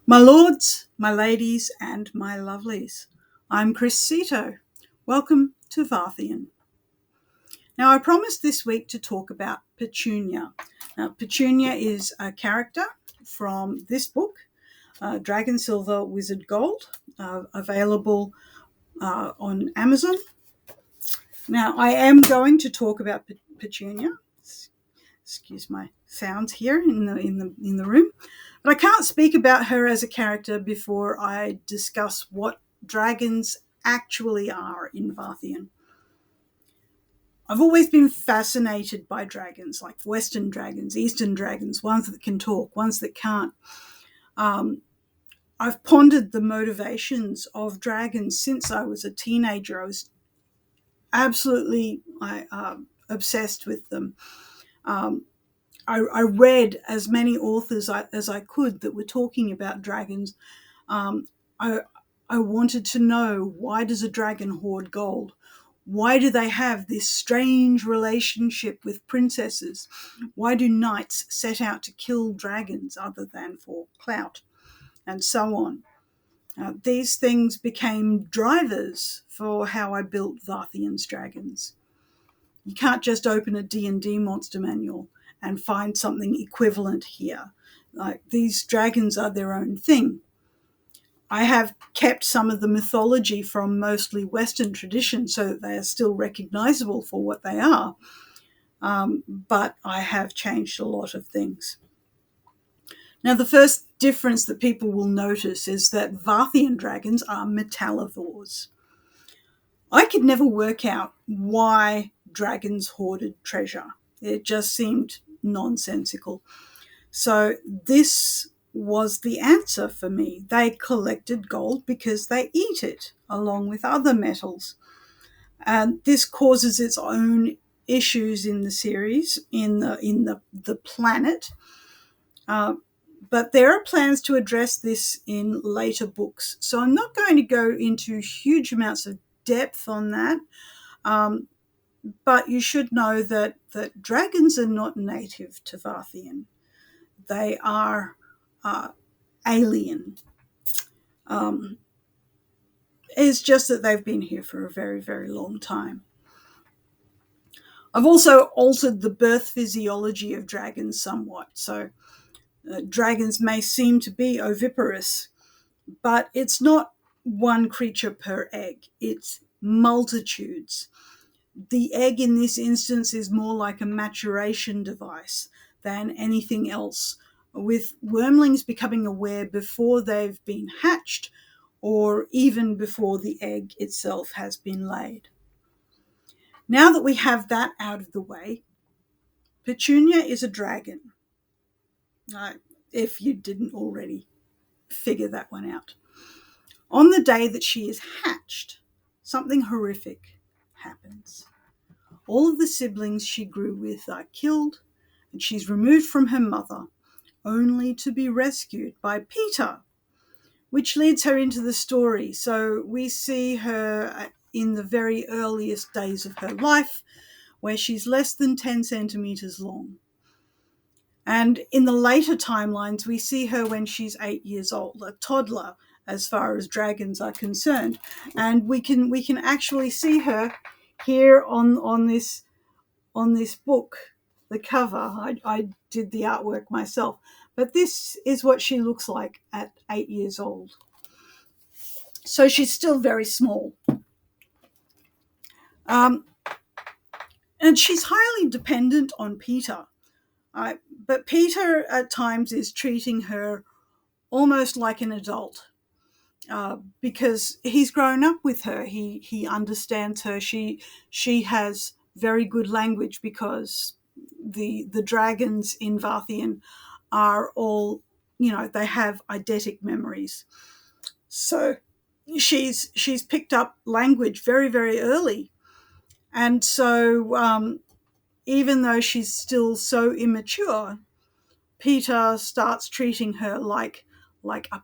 My lords, my ladies, and my lovelies, I'm Kris Sihto. Welcome to Varthien. Now, I promised this week to talk about Petunia. Now, Petunia is a character from this book, Dragon Silver Wizard Gold, available on Amazon. Now, I am going to talk about Petunia. Excuse my sounds here in the room. But I can't speak about her as a character before I discuss what dragons actually are in Varthien. I've always been fascinated by dragons, like Western dragons, Eastern dragons, ones that can talk, ones that can't. I've pondered the motivations of dragons since I was a teenager. I was absolutely obsessed with them. I read as many authors as I could that were talking about dragons. I wanted to know, why does a dragon hoard gold? Why do they have this strange relationship with princesses? Why do knights set out to kill dragons other than for clout? And so on. These things became drivers for how I built Varthien's dragons. You can't just open a D&D monster manual and find something equivalent here. Like, these dragons are their own thing. I have kept some of the mythology from mostly Western tradition so that they are still recognizable for what they are, but I have changed a lot of things. Now, the first difference that people will notice is that Varthien dragons are metallivores. I could never work out why dragons hoarded treasure. It just seemed nonsensical. So this was the answer for me. They collected gold because they eat it along with other metals. And this causes its own issues in the series, in the planet. But there are plans to address this in later books. So I'm not going to go into huge amounts of depth on that. But you should know that dragons are not native to Varthien. They are alien. It's just that they've been here for a very, very long time. I've also altered the birth physiology of dragons somewhat. So dragons may seem to be oviparous, but it's not one creature per egg. It's multitudes. The egg in this instance is more like a maturation device than anything else, with wormlings becoming aware before they've been hatched or even before the egg itself has been laid. Now that we have that out of the way, Petunia is a dragon, if you didn't already figure that one out. On the day that she is hatched, something horrific happens. All of the siblings she grew with are killed, and she's removed from her mother, only to be rescued by Peter, which leads her into the story. So we see her in the very earliest days of her life, where she's less than 10 centimeters long. And in the later timelines, we see her when she's 8 years old, a toddler as far as dragons are concerned. And we can actually see her here on this book, the cover. I did the artwork myself, but this is what she looks like at 8 years old. So she's still very small. And she's highly dependent on Peter. But Peter at times is treating her almost like an adult, because he's grown up with her. He understands her. She has very good language because the dragons in Varthien are all, they have eidetic memories. So she's picked up language very, very early. And so even though she's still so immature, Peter starts treating her like a